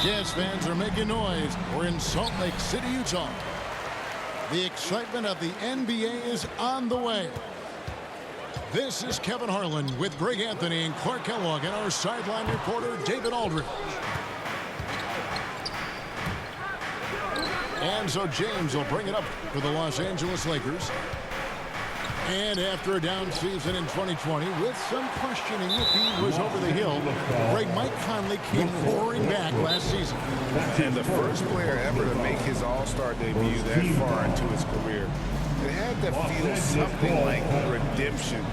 Jazz fans are making noise. We're in Salt Lake City, Utah. The excitement of the NBA is on the way. This is Kevin Harlan with Greg Anthony and Clark Kellogg and our sideline reporter, David Aldridge. And so James will bring it up for the Los Angeles Lakers. And after a down season in 2020, with some questioning if he was over the hill, Mike Conley came roaring back last season. And the first player ever to make his All-Star debut that far into his career. It had to feel something like redemption.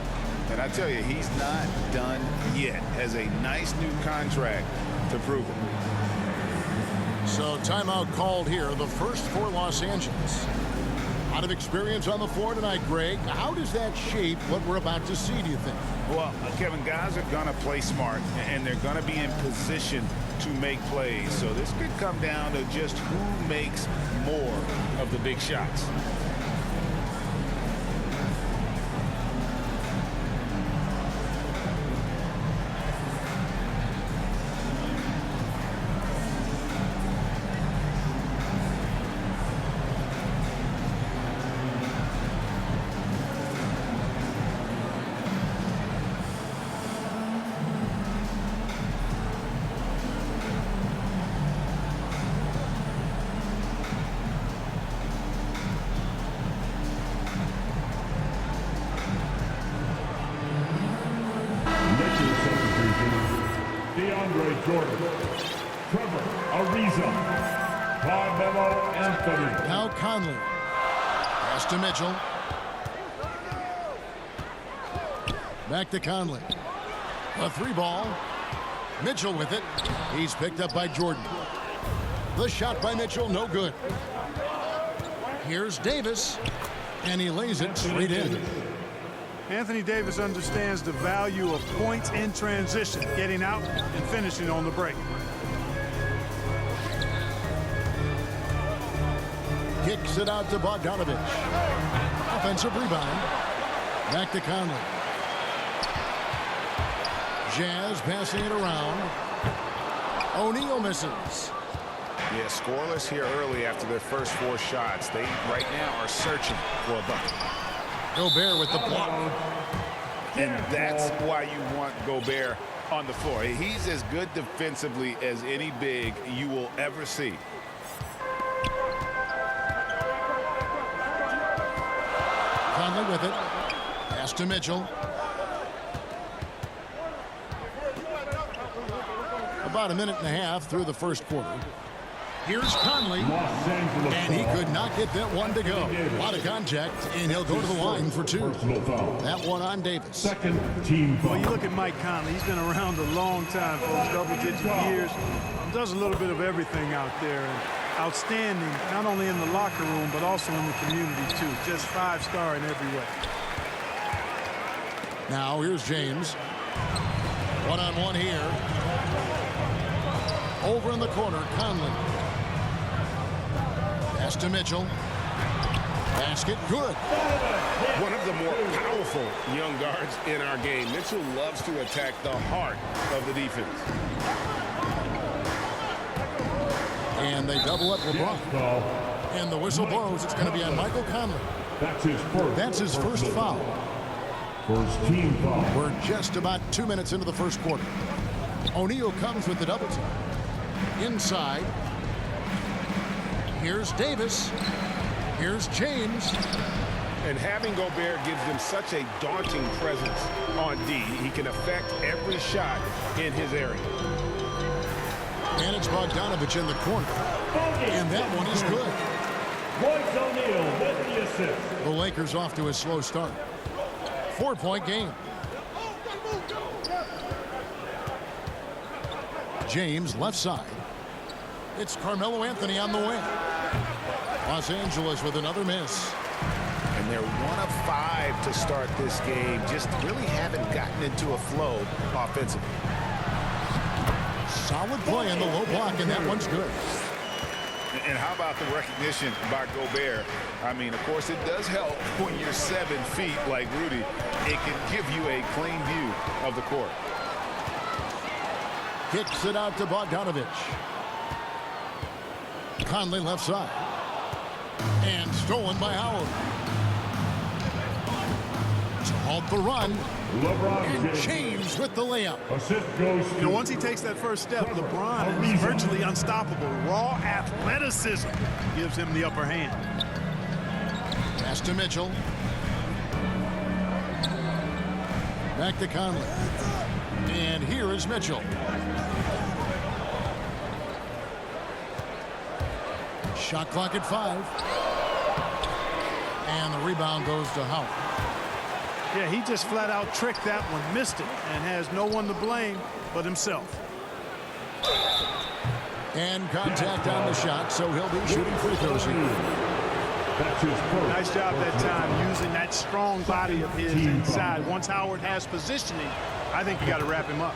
And I tell you, he's not done yet. Has a nice new contract to prove it. So timeout called here, the first for Los Angeles. Out of experience on the floor tonight, Greg. How does that shape what we're about to see, do you think? Well, Kevin, guys are going to play smart, and they're going to be in position to make plays. So this could come down to just who makes more of the big shots. Now Conley. Pass to Mitchell. Back to Conley. A three ball. Mitchell with it. He's picked up by Jordan. The shot by Mitchell, no good. Here's Davis. And he lays it straight in. Anthony Davis understands the value of points in transition, getting out and finishing on the break. Kicks it out to Bogdanovich. Offensive rebound. Back to Conley. Jazz passing it around. O'Neal misses. Yeah, scoreless here early after their first four shots. They right now are searching for a bucket. Gobert with the block. And that's why you want Gobert on the floor. He's as good defensively as any big you will ever see. Conley with it. Pass to Mitchell. About a minute and a half through the first quarter. Here's Conley. And he could not get that one to go. A lot of contact, and he'll go to the line for two. That one on Davis. Second team foul. Well, you look at Mike Conley. He's been around a long time, folks, double-digit years. Does a little bit of everything out there. And outstanding, not only in the locker room, but also in the community, too. Just five-star in every way. Now, here's James. One-on-one here. Over in the corner, Conley. Pass to Mitchell. Basket, good. One of the more powerful young guards in our game. Mitchell loves to attack the heart of the defense. And they double up LeBron. And the whistle blows. It's going to be on Michael Conley. That's his first foul. First team foul. We're just about 2 minutes into the first quarter. O'Neal comes with the double team. Inside. Here's Davis. Here's James. And having Gobert gives them such a daunting presence on D. He can affect every shot in his area. And it's Bogdanovich in the corner. And that one is good. Royce O'Neal with the assist. The Lakers off to a slow start. 4-point game. James left side. It's Carmelo Anthony on the wing. Los Angeles with another miss. And they're 1 of 5 to start this game. Just really haven't gotten into a flow offensively. Solid play in the low block, and that one's good. And how about the recognition by Gobert? I mean, of course, it does help when you're 7 feet like Rudy. It can give you a clean view of the court. Kicks it out to Bogdanovich. Conley left side. And stolen by Howard. To halt the run. And James with the layup. Assist goes to Once he takes that first step, LeBron is virtually unstoppable. Raw athleticism gives him the upper hand. Pass to Mitchell. Back to Conley. And here is Mitchell. Shot clock at 5. And the rebound goes to Howard. Yeah, he just flat out tricked that one, missed it, and has no one to blame but himself. And contact on the shot, so he'll be shooting free throws here. That's his first. Nice job that time using that strong body of his inside. Once Howard has positioning, I think you got to wrap him up.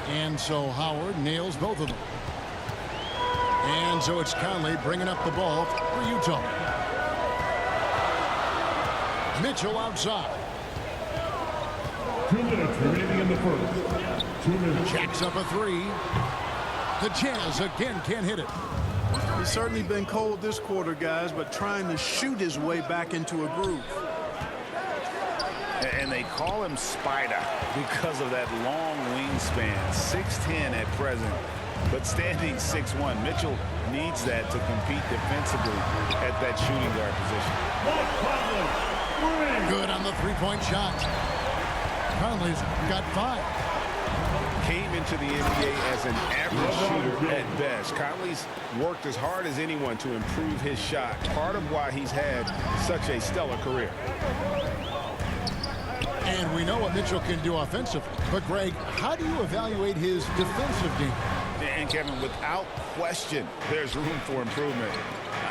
And so Howard nails both of them. And so it's Conley bringing up the ball for Utah. Mitchell outside. 2 minutes remaining in the first. 2 minutes. Jacks up a 3. The Jazz again can't hit it. He's certainly been cold this quarter, guys, but trying to shoot his way back into a groove. And they call him Spider because of that long wingspan, 6'10" at present, but standing 6'1". Mitchell needs that to compete defensively at that shooting guard position. Good on the three-point shot. Conley's got 5. Came into the NBA as an average shooter at best. Conley's worked as hard as anyone to improve his shot. Part of why he's had such a stellar career. And we know what Mitchell can do offensively. But, Greg, how do you evaluate his defensive game? And, Kevin, without question, there's room for improvement.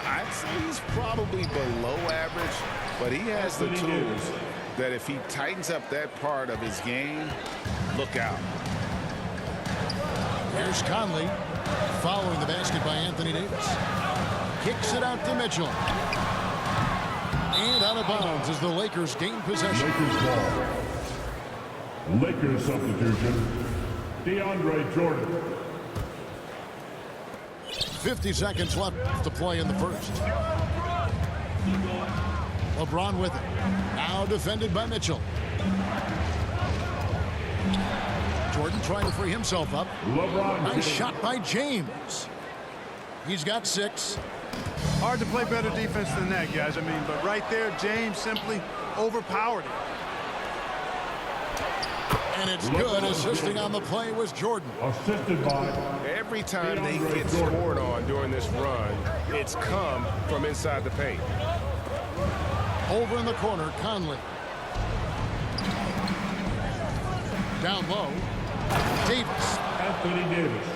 I'd say he's probably below average, but he has the tools that if he tightens up that part of his game, look out. Here's Conley following the basket by Anthony Davis. Kicks it out to Mitchell. And out of bounds as the Lakers gain possession. Lakers ball. Lakers substitution. DeAndre Jordan. 50 seconds left to play in the first. LeBron with it. Now defended by Mitchell. Jordan trying to free himself up. Nice shot by James. He's got 6. Hard to play better defense than that, guys. I mean, but right there, James simply overpowered it. And it's good. Assisting on the play was Jordan. Assisted by. Every time they get scored on during this run, it's come from inside the paint. Over in the corner, Conley. Down low, Davis. Anthony Davis.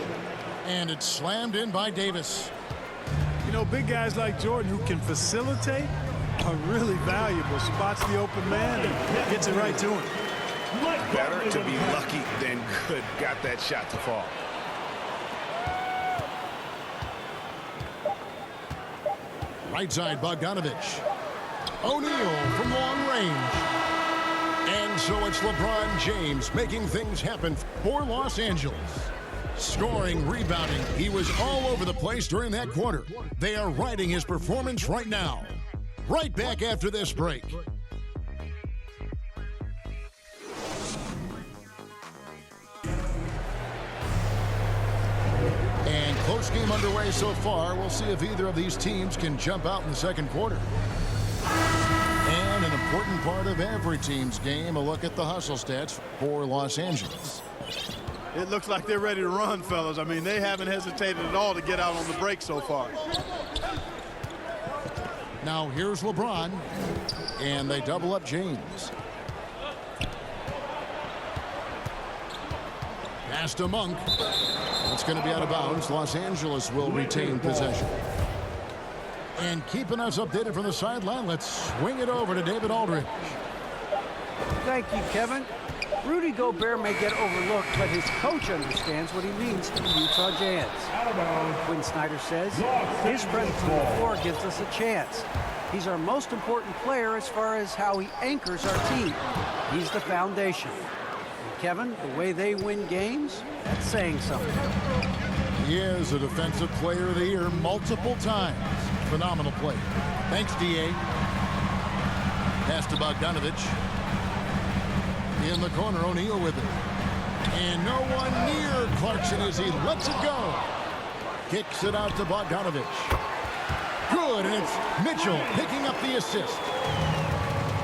And it's slammed in by Davis. You know, big guys like Jordan who can facilitate are really valuable. Spots the open man and gets it right to him. Better to be lucky than good. Got that shot to fall. Right side, Bogdanovich. O'Neal from long range. And so it's LeBron James making things happen for Los Angeles. Scoring, rebounding. He was all over the place during that quarter. They are riding his performance right now. Right back after this break. And close game underway so far. We'll see if either of these teams can jump out in the second quarter. And an important part of every team's game, a look at the hustle stats for Los Angeles. It looks like they're ready to run, fellas. I mean, they haven't hesitated at all to get out on the break so far. Now here's LeBron, and they double up James. Pass to Monk. It's going to be out of bounds. Los Angeles will retain possession. And keeping us updated from the sideline, let's swing it over to David Aldridge. Thank you, Kevin. Rudy Gobert may get overlooked, but his coach understands what he means to the Utah Jazz. Quinn Snyder says his presence on the floor gives us a chance. He's our most important player as far as how he anchors our team. He's the foundation. And Kevin, the way they win games, that's saying something. He is a Defensive Player of the Year multiple times. Phenomenal play. Thanks, D.A. Pass to Bogdanovich. In the corner, O'Neal with it. And no one near Clarkson as he lets it go. Kicks it out to Bogdanovich. Good, and it's Mitchell picking up the assist.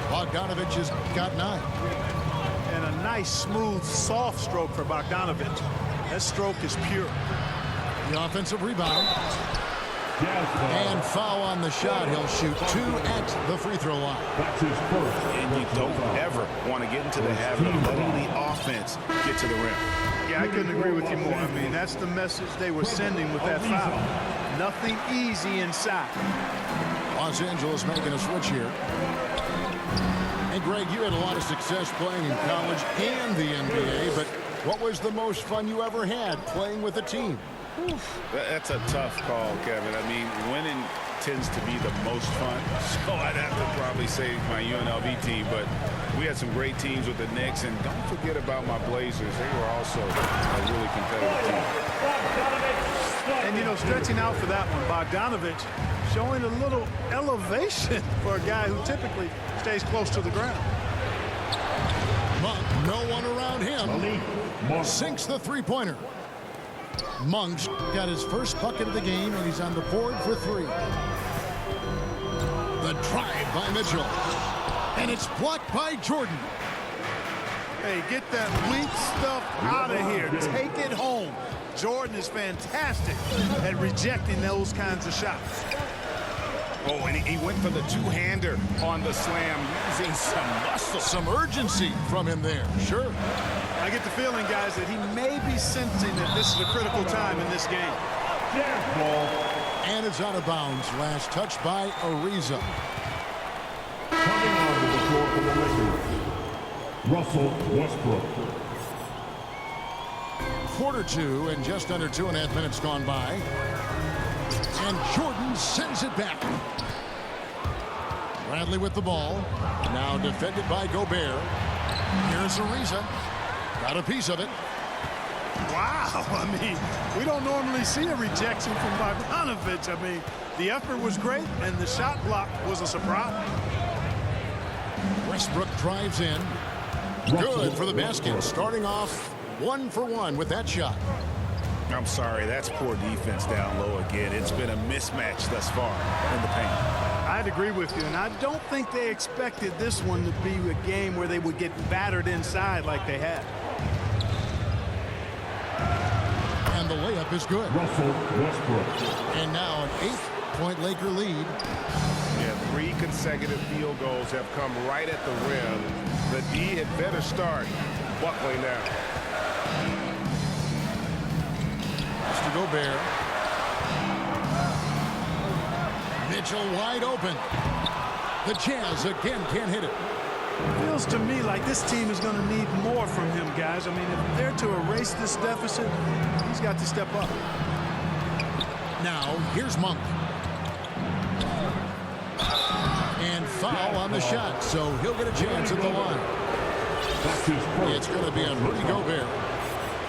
Bogdanovich has got 9. And a nice, smooth, soft stroke for Bogdanovich. That stroke is pure. The offensive rebound. And foul on the shot. He'll shoot 2 at the free throw line. That's his first. And you don't ever want to get into the habit of letting the offense get to the rim. Yeah, I couldn't agree with you more. I mean, that's the message they were sending with that foul. Nothing easy inside. Los Angeles making a switch here. And Greg, you had a lot of success playing in college and the NBA, but what was the most fun you ever had playing with a team? That's a tough call, Kevin. I mean, winning tends to be the most fun, so I'd have to probably say my UNLV team, but we had some great teams with the Knicks, and don't forget about my Blazers. They were also a really competitive team. And, you know, stretching out for that one, Bogdanovich showing a little elevation for a guy who typically stays close to the ground. Monk, no one around him. Sinks the three-pointer. Monk's got his first bucket of the game, and he's on the board for 3. The drive by Mitchell. And it's blocked by Jordan. Hey, get that weak stuff out of here. Take it home. Jordan is fantastic at rejecting those kinds of shots. Oh, and he went for the two-hander on the slam, using some muscle. Some urgency from him there. Sure. I get the feeling, guys, that he may be sensing that this is a critical time in this game. And it's out of bounds. Last touch by Ariza. Coming on to the floor for the Lakers, Russell Westbrook. Quarter 2 and just under 2.5 minutes gone by. And Jordan sends it back. Bradley with the ball. Now defended by Gobert. Here's Ariza. Got a piece of it. Wow, I mean, we don't normally see a rejection from Bogdanovich. I mean, the effort was great, and the shot block was a surprise. Westbrook drives in. Good for the basket. Starting off 1 for 1 with that shot. I'm sorry, that's poor defense down low again. It's been a mismatch thus far in the paint. I'd agree with you, and I don't think they expected this one to be a game where they would get battered inside like they had. And the layup is good. Russell Westbrook. And now an 8-point Laker lead. Yeah, 3 consecutive field goals have come right at the rim. The D had better start buckling now. To Gobert. Mitchell wide open. The Jazz again can't hit it. Feels to me like this team is going to need more from him, guys. I mean, if they're to erase this deficit, he's got to step up. Now, here's Monk. And foul on the shot, so he'll get a chance at the line. That's his first. It's going to be on Rudy Gobert.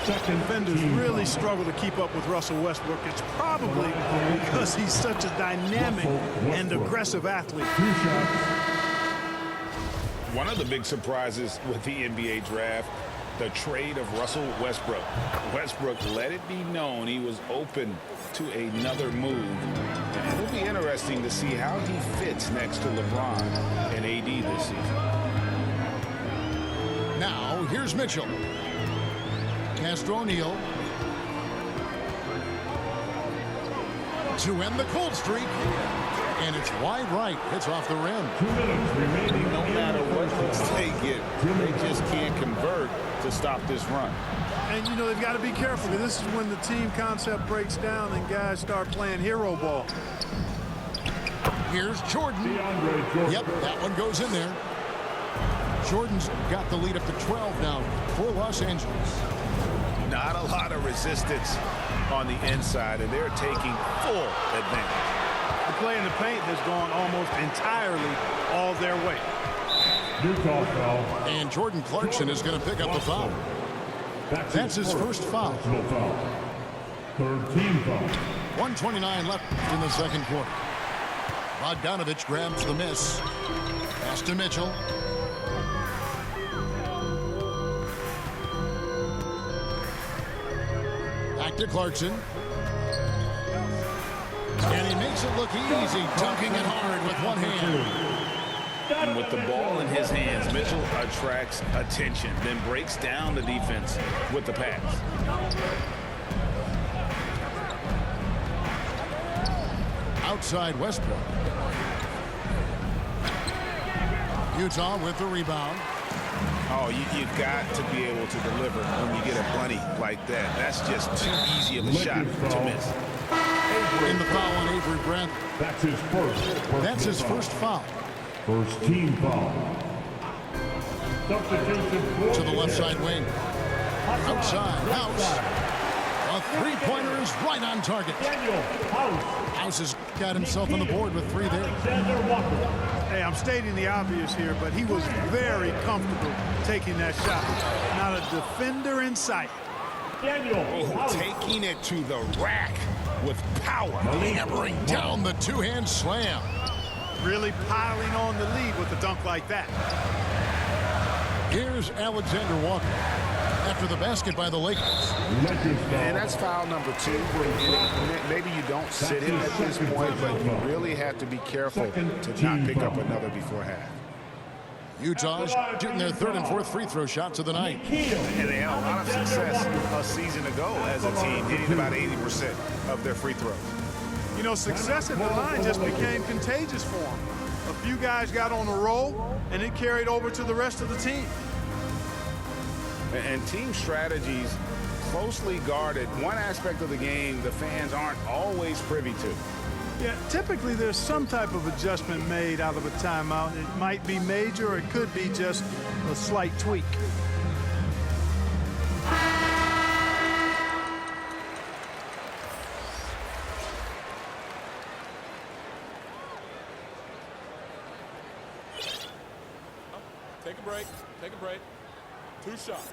Defenders really struggle to keep up with Russell Westbrook. It's probably because he's such a dynamic and aggressive athlete. One of the big surprises with the NBA draft, the trade of Russell Westbrook. Westbrook let it be known he was open to another move. And it'll be interesting to see how he fits next to LeBron and AD this season. Now, here's Mitchell. Castro O'Neal to end the cold streak, and it's wide right. It's off the rim. 2 minutes remaining. No matter what looks they get, they just can't convert to stop this run. And, you know, they've got to be careful. This is when the team concept breaks down and guys start playing hero ball. Here's Jordan. Yep, that one goes in there. Jordan's got the lead up to 12 now for Los Angeles. Not a lot of resistance on the inside, and they're taking full advantage. The play in the paint has gone almost entirely all their way. Utah foul. And Jordan Clarkson is going to pick up a foul. That's his first foul. Third team foul. 1:29 left in the second quarter. Bogdanovich grabs the miss. Pass to Mitchell. Back to Clarkson. And he makes it look easy, dunking it hard with one hand. And with the ball in his hands, Mitchell attracts attention, then breaks down the defense with the pass. Outside Westbrook. Utah with the rebound. Oh, you got to be able to deliver when you get a bunny like that. That's just too easy of a shot to miss. In the foul on Avery Brent. That's his first. That's his first foul. First team foul. Substitution To the left side wing. Outside, House. A three-pointer is right on target. Daniel House. House has got himself on the board with three there. Alexander Walker. Hey, I'm stating the obvious here, but he was very comfortable taking that shot. Not a defender in sight. Daniel House. Taking it to the rack with power. Hammering down the two-hand slam. Really piling on the lead with a dunk like that. Here's Alexander Walker after the basket by the Lakers. And that's foul number 2. Maybe you don't sit him at this point, but you really have to be careful to not pick up another before half. Utah's shooting their third and fourth free throw shots of the night. And they had a lot of success a season ago as a team, hitting about 80% of their free throws. You know, success at the line just became contagious for him. A few guys got on a roll, and it carried over to the rest of the team. And team strategies closely guarded. One aspect of the game the fans aren't always privy to. Yeah, typically there's some type of adjustment made out of a timeout. It might be major, or it could be just a slight tweak. Take a break. Take a break. 2 shots.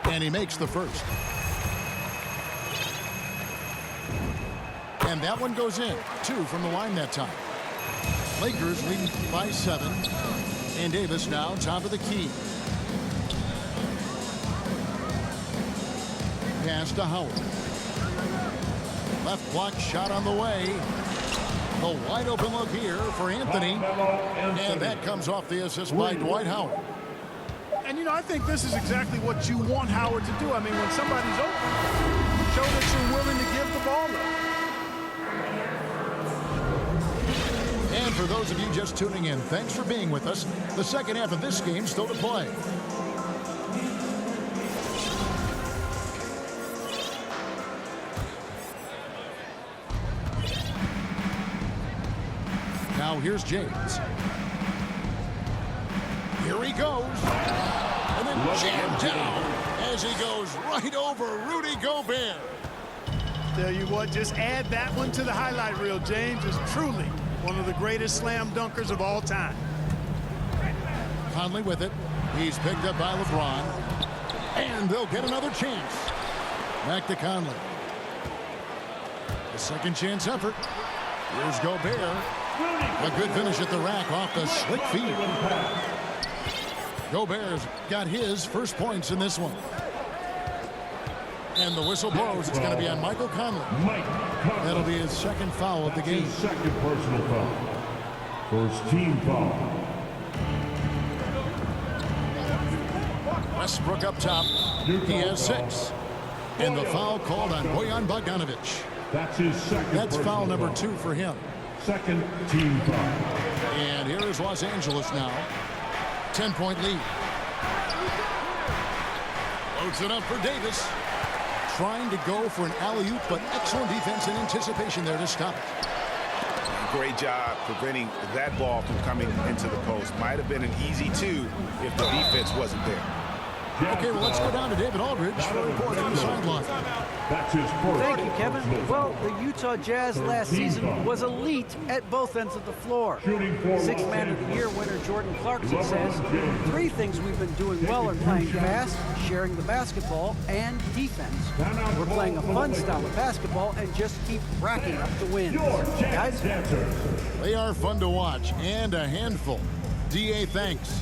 And he makes the first. And that one goes in. 2 from the line that time. Lakers leading by 7. And Davis now top of the key. Pass to Howard. Left block shot on the way. The wide open look here for Anthony. And that comes off the assist by Dwight Howard. And, you know, I think this is exactly what you want Howard to do. I mean, when somebody's open, show that you're willing to give the ball up. And for those of you just tuning in, thanks for being with us. The second half of this game still to play. Now here's James. Here he goes. And then jammed down as he goes right over Rudy Gobert. Tell you what, just add that one to the highlight reel. James is truly one of the greatest slam dunkers of all time. Conley with it. He's picked up by LeBron. And they'll get another chance. Back to Conley. A second chance effort. Here's Gobert. A good finish at the rack off the slick feed. Gobert's got his first points in this one. And the whistle blows. It's going to be on Michael Conley. That'll be his second foul of the game. His second personal foul. First team foul. Westbrook up top. He has 6. And the foul called on Bojan Bogdanovich. That's his second. That's foul number 2 for him. Second team foul. And here is Los Angeles now. 10-point lead. Loads it up for Davis. Trying to go for an alley-oop, but excellent defense and anticipation there to stop it. Great job preventing that ball from coming into the post. Might have been an easy 2 if the defense wasn't there. Okay, well, let's go down to David Aldridge for a report on the sideline. That's his first. Thank you, Kevin. Well, the Utah Jazz last season was elite at both ends of the floor. Sixth Man of the Year winner Jordan Clarkson says, 3 things we've been doing well are playing fast, sharing the basketball, and defense. We're playing a fun style of basketball and just keep racking up the wins. Guys? They are fun to watch and a handful. DA, thanks.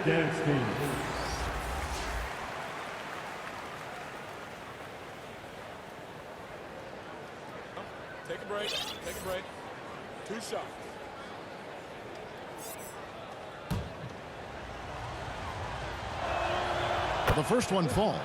Dance team. Take a break. Take a break. 2 shots. The first one falls.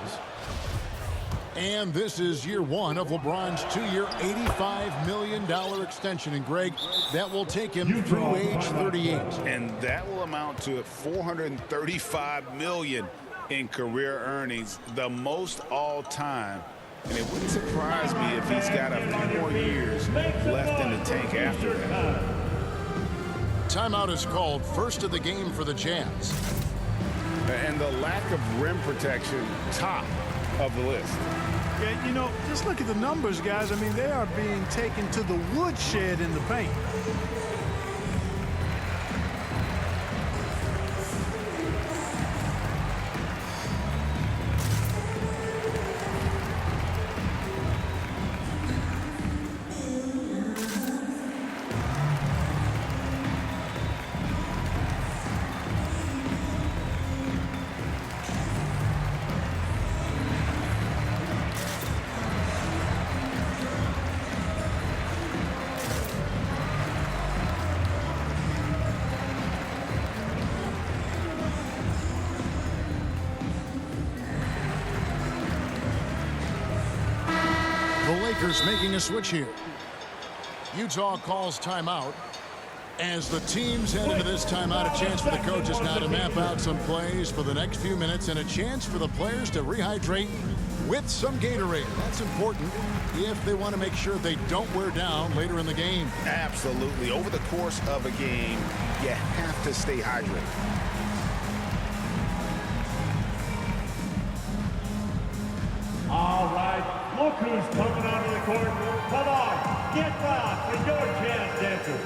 And this is year 1 of LeBron's 2-year, $85 million extension. And, Greg, that will take him through age 38. And that will amount to $435 million in career earnings, the most all-time. And it wouldn't surprise me if he's got a few more years left in the tank after that. Timeout is called, first of the game for the Jazz. And the lack of rim protection, top of the list. Yeah, you know, just look at the numbers, guys. I mean, they are being taken to the woodshed in the paint. Lakers making a switch here. Utah calls timeout. As the teams head into this timeout, a chance for the coaches now to map out some plays for the next few minutes and a chance for the players to rehydrate with some Gatorade. That's important if they want to make sure they don't wear down later in the game. Absolutely. Over the course of a game, you have to stay hydrated. All right, look who's coming onto the court. Come on, get down for your Jazz dancers.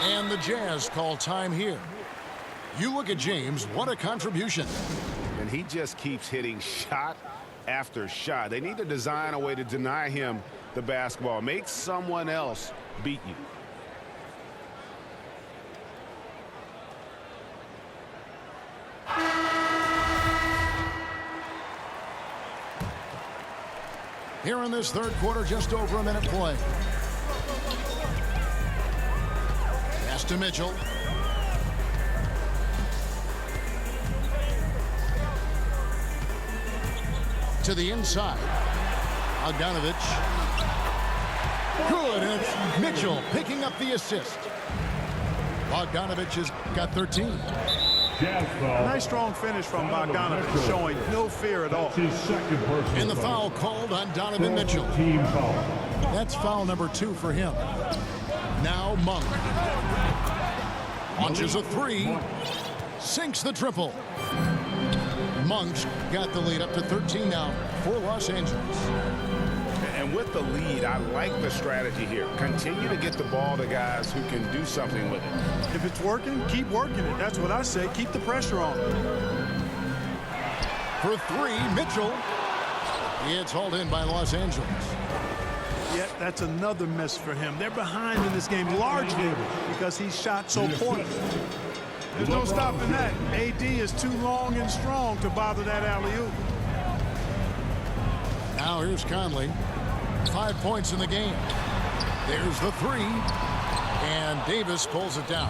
And the Jazz call time here. You look at James, what a contribution. And he just keeps hitting shot after shot. They need to design a way to deny him the basketball. Make someone else beat you. Here in this third quarter, just over a minute play. Pass to Mitchell. To the inside. Bogdanovich. Good, and it's Mitchell picking up the assist. Bogdanovich has got 13. A nice strong finish from Bogdanovich, showing no fear at all. And the foul called on Donovan Mitchell. Team foul. That's foul number 2 for him. Now Monk. Launches a 3. Sinks the triple. Monk's got the lead up to 13 now for Los Angeles. And with the lead, I like the strategy here. Continue to get the ball to guys who can do something with it. If it's working, keep working it. That's what I say. Keep the pressure on. For 3, Mitchell. It's hauled in by Los Angeles. Yeah, that's another miss for him. They're behind in this game largely because he shot so poorly. There's no stopping that. AD is too long and strong to bother that alley-oop. Now here's Conley. 5 points in the game. There's the three. And Davis pulls it down.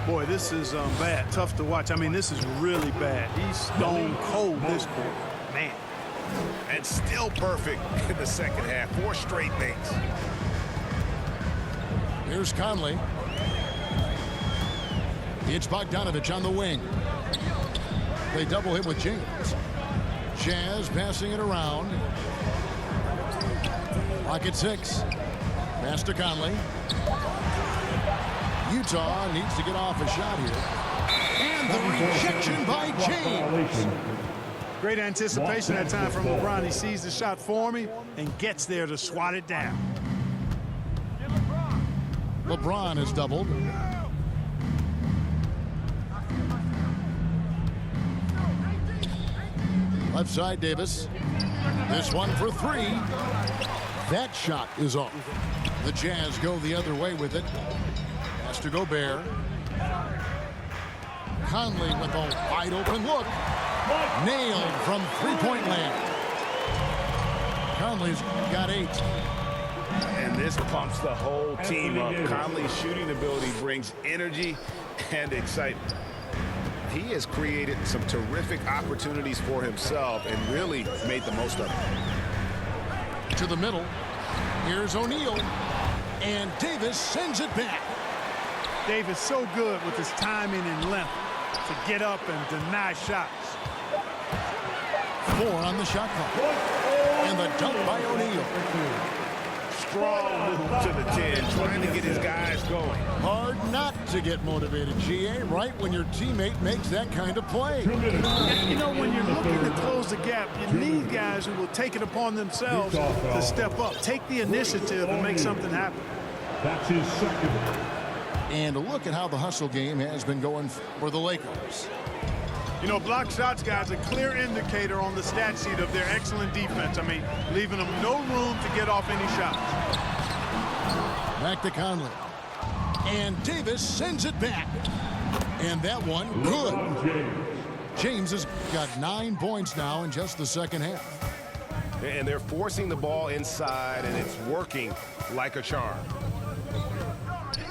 Boy, this is bad. Tough to watch. I mean, this is really bad. He's stone cold this quarter. Man. And still perfect in the second half. 4 straight makes. Here's Conley. It's Bogdanovich on the wing. They double him with James. Jazz passing it around. Lock at 6. Pass to Conley. Utah needs to get off a shot here. And the rejection by James. Great anticipation that time from LeBron. He sees the shot forming and gets there to swat it down. LeBron is doubled. Left side, Davis. This one for 3. That shot is off. The Jazz go the other way with it. Has to Gobert. Conley with a wide open look. Nailed from three-point land. Conley's got 8. And this pumps the whole team up. Conley's shooting ability brings energy and excitement. He has created some terrific opportunities for himself and really made the most of it. To the middle. Here's O'Neal. And Davis sends it back. Davis so good with his timing and length to get up and deny shots. 4 on the shot clock. And the dunk by O'Neal. Strong move to the 10, trying to get his guys going. Hard not to get motivated, GA, right when your teammate makes that kind of play. You know, when you're looking to close the gap, you need guys who will take it upon themselves to step up, take the initiative and make something happen. That's his second. And look at how the hustle game has been going for the Lakers. You know, block shots, guys, a clear indicator on the stat sheet of their excellent defense. I mean, leaving them no room to get off any shots. Back to Conley. And Davis sends it back. And that one, good. James has got 9 points now in just the second half. And they're forcing the ball inside, and it's working like a charm.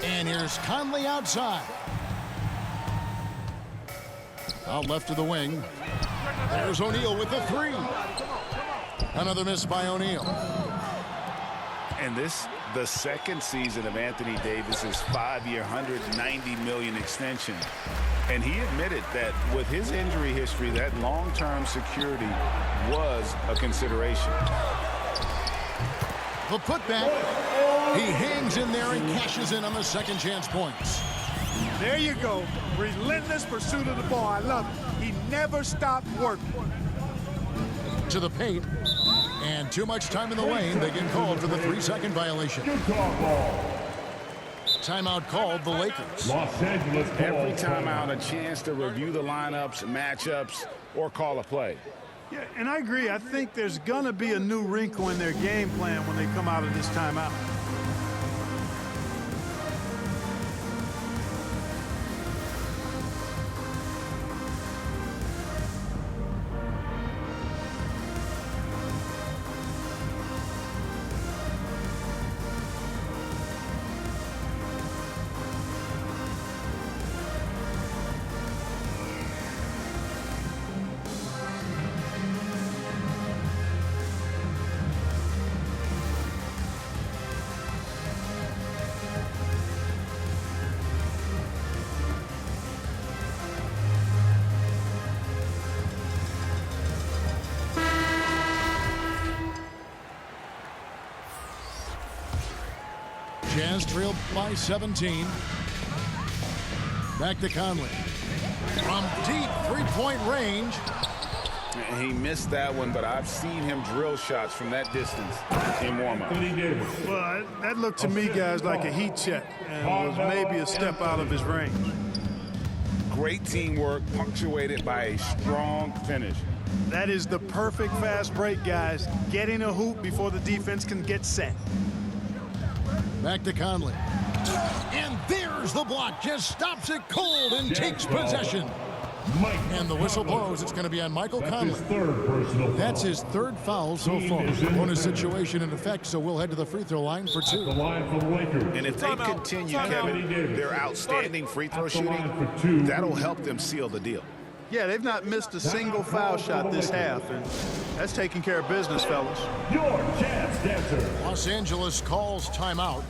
And here's Conley outside. Out left to the wing. There's O'Neal with the 3. Another miss by O'Neal. And this, the second season of Anthony Davis's 5-year, $190 million extension. And he admitted that with his injury history, that long-term security was a consideration. The putback. He hangs in there and cashes in on the second chance points. There you go. Relentless pursuit of the ball. I love it. He never stopped working. To the paint. And too much time in the lane. They get called for the 3-second violation. Timeout called the Lakers. Los Angeles. Every timeout, a chance to review the lineups, matchups, or call a play. Yeah, and I agree. I think there's going to be a new wrinkle in their game plan when they come out of this timeout. Jazz trailed by 17. Back to Conley. From deep three-point range. He missed that one, but I've seen him drill shots from that distance in warm-up. Well, that looked to me, guys, like a heat check and was maybe a step out of his range. Great teamwork punctuated by a strong finish. That is the perfect fast break, guys. Getting a hoop before the defense can get set. Back to Conley. And there's the block. Just stops it cold and takes possession. And the whistle blows. It's going to be on Michael Conley. That's his third foul so far. Bonus situation in effect, so we'll head to the free throw line for two. And if they continue, Kevin, their outstanding free throw shooting, that'll help them seal the deal. Yeah, they've not missed a single foul shot this half, and that's taking care of business, fellas. Your chance dancer. Los Angeles calls timeout.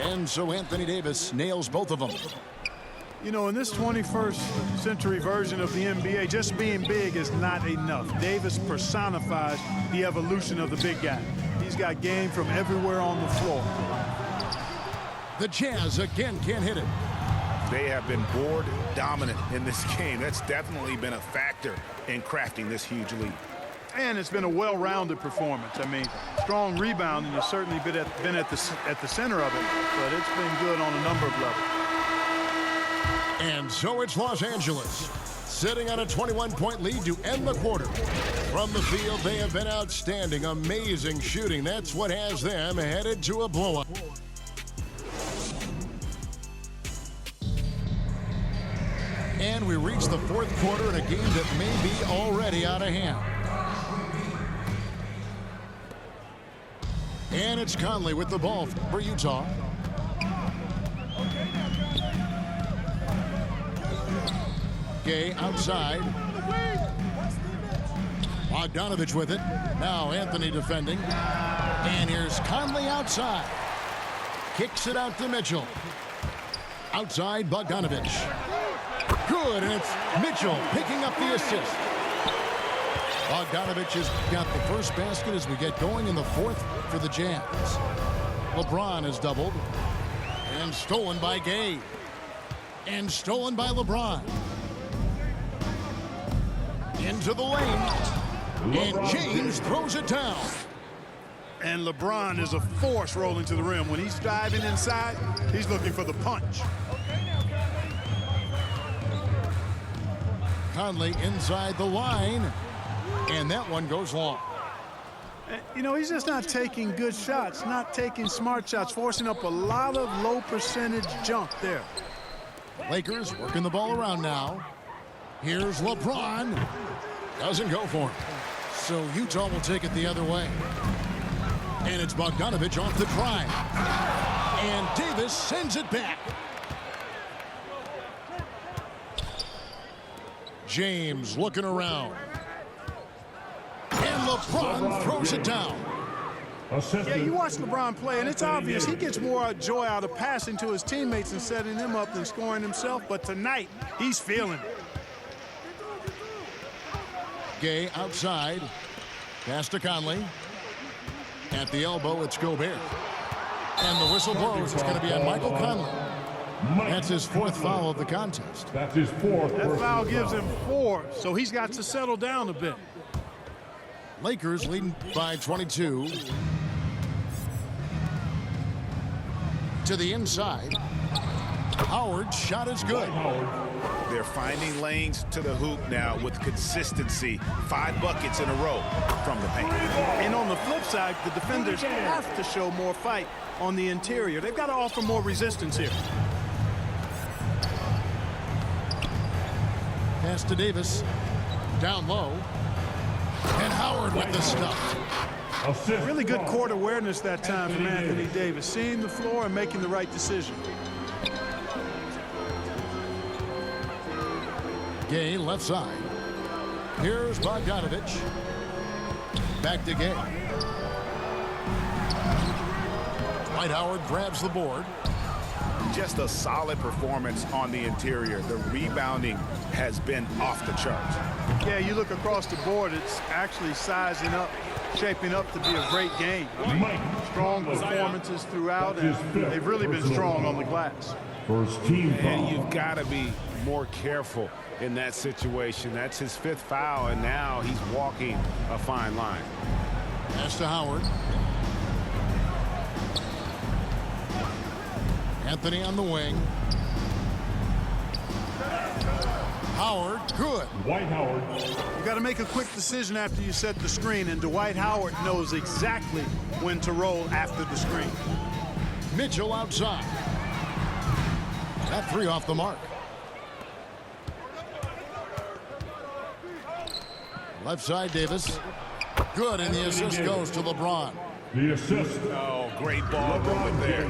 And so Anthony Davis nails both of them. You know, in this 21st century version of the NBA, just being big is not enough. Davis personifies the evolution of the big guy. He's got game from everywhere on the floor. The Jazz again can't hit it. They have been board dominant in this game. That's definitely been a factor in crafting this huge lead. And it's been a well-rounded performance. I mean, strong rebounding has certainly been at the center of it, but it's been good on a number of levels. And so it's Los Angeles, sitting on a 21-point lead to end the quarter. From the field, they have been outstanding, amazing shooting. That's what has them headed to a blowout. And we reach the fourth quarter in a game that may be already out of hand. And it's Conley with the ball for Utah. Gay outside. Bogdanovich with it. Now Anthony defending. And here's Conley outside. Kicks it out to Mitchell. Outside Bogdanovich. Good, and it's Mitchell picking up the assist. Bogdanovich has got the first basket as we get going in the fourth for the Jazz. LeBron is doubled. And stolen by Gay. And stolen by LeBron. Into the lane. And James throws it down. And LeBron is a force rolling to the rim. When he's diving inside, he's looking for the punch. Conley inside the line. And that one goes long. You know, he's just not taking good shots, not taking smart shots, forcing up a lot of low percentage jump there. Lakers working the ball around now. Here's LeBron. Doesn't go for him. So Utah will take it the other way. And it's Bogdanovich off the drive. And Davis sends it back. James looking around. And LeBron throws it down. Yeah, you watch LeBron play, and it's obvious he gets more joy out of passing to his teammates and setting them up than scoring himself. But tonight, he's feeling it. Gay outside. Pass to Conley. At the elbow, it's Gobert. And the whistle blows. It's going to be on Michael Conley. That's his fourth foul of the contest. That's his fourth. That foul gives him 4, so he's got to settle down a bit. Lakers leading by 22. To the inside. Howard's shot is good. They're finding lanes to the hoop now with consistency. 5 buckets in a row from the paint. And on the flip side, the defenders have to show more fight on the interior. They've got to offer more resistance here. Pass to Davis. Down low. And Howard with the stuff. Really good court awareness that time from Anthony Davis. Seeing the floor and making the right decision. Gay left side. Here's Bogdanovich. Back to Gay. Dwight Howard grabs the board. just a solid performance on the interior. The rebounding has been off the charts. Yeah, you look across the board, it's actually sizing up, shaping up to be a great game. Strong performances throughout, and they've really been strong on the glass. First team foul. And you've got to be more careful in that situation. That's his 5th foul, and now he's walking a fine line. Pass to Howard. Anthony on the wing. Howard, good. Dwight Howard. You got to make a quick decision after you set the screen, and Dwight Howard knows exactly when to roll after the screen. Mitchell outside. That 3 off the mark. Left side, Davis. Good, and the assist goes to LeBron. The assist. Oh, great ball movement there.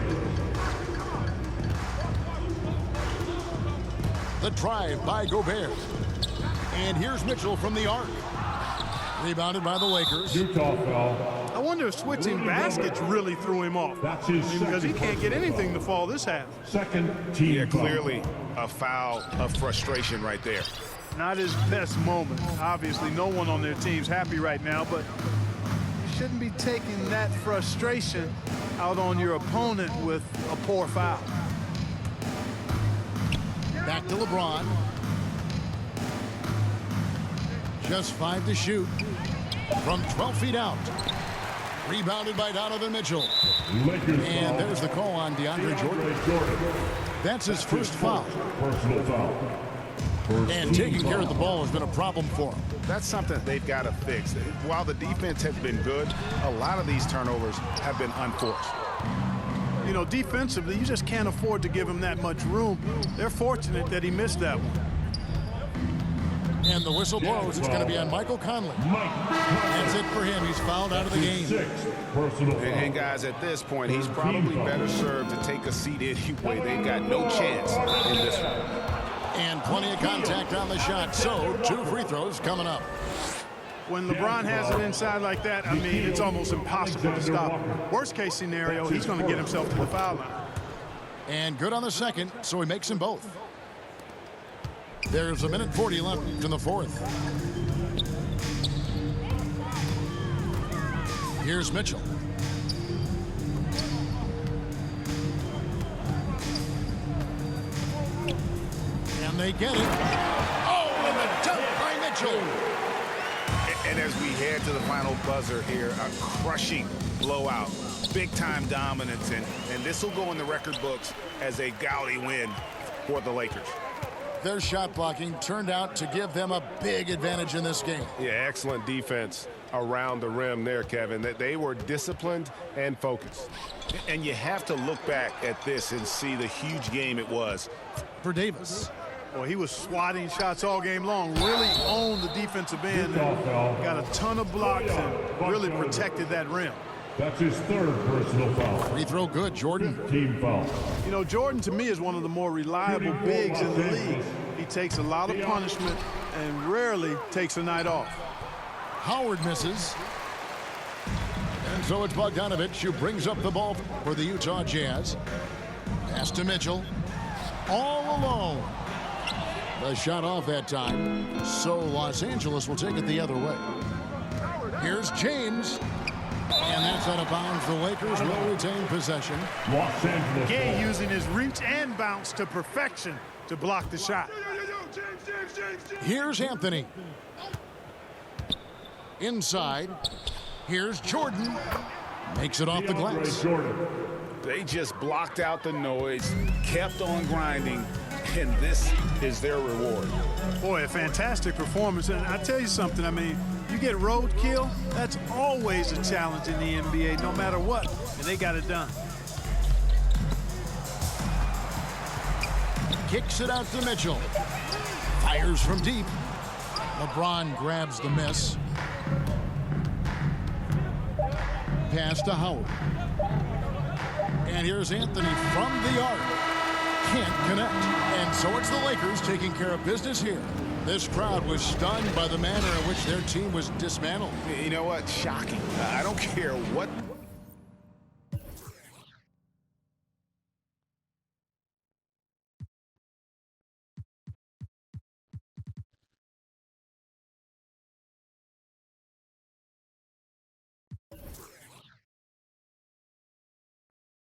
The drive by Gobert. And here's Mitchell from the arc. Rebounded by the Lakers. Utah foul. I wonder if switching baskets really threw him off. That's his Because he second. can't get anything to fall this half. Second team Yeah, foul. clearly a foul of frustration right there. Not his best moment. Obviously, no one on their team's happy right now, but you shouldn't be taking that frustration out on your opponent with a poor foul. Back to LeBron. Just 5 to shoot. From 12 feet out. Rebounded by Donovan Mitchell. Lakers And foul. there's the call on DeAndre Jordan. Jordan. That's his first foul. Personal foul. First And team taking care foul. of the ball has been a problem for him. That's something they've got to fix. While the defense has been good, a lot of these turnovers have been unforced. You know, defensively, you just can't afford to give him that much room. They're fortunate that he missed that one. And the whistle blows. It's going to be on Michael Conley. That's it for him. He's fouled out of the game. Sixth personal foul. And guys, at this point, he's probably better served to take a seat anyway. They've got no chance in this one. And plenty of contact on the shot. So 2 free throws coming up. When LeBron has it inside like that, I mean, it's almost impossible to stop. Worst case scenario, he's going to get himself to the foul line. And good on the second, so he makes them both. There's 1:40 left in the 4th. Here's Mitchell. And they get it. Oh, and the dunk by Mitchell. And as we head to the final buzzer here, a crushing blowout, big-time dominance, and this will go in the record books as a gaudy win for the Lakers. Their shot blocking turned out to give them a big advantage in this game. Yeah, excellent defense around the rim there, Kevin. That they were disciplined and focused. And you have to look back at this and see the huge game it was. For Davis. Well, he was swatting shots all game long, really owned the defensive end, Utah foul. got a ton of blocks and really protected that rim. That's his 3rd personal foul. Free throw good, Jordan. Team foul. You know, Jordan, to me, is one of the more reliable bigs in the league. He takes a lot of punishment and rarely takes a night off. Howard misses. And so it's Bogdanovich who brings up the ball for the Utah Jazz. Pass to Mitchell. All alone. The shot off that time. So Los Angeles will take it the other way. Here's James. And that's out of bounds. The Lakers will retain possession. Los Angeles Gay ball. using his reach and bounce to perfection to block the shot. Here's Anthony. Inside. Here's Jordan. Makes it off the glass. DeAndre Jordan. They just blocked out the noise, kept on grinding, and this is their reward. Boy, a fantastic performance. And I tell you something, I mean, you get roadkill, that's always a challenge in the NBA, no matter what. And they got it done. Kicks it out to Mitchell. Fires from deep. LeBron grabs the miss. Pass to Howard. And here's Anthony from the arc. Can't connect. And so it's the Lakers taking care of business here. This crowd was stunned by the manner in which their team was dismantled. You know what? Shocking. I don't care what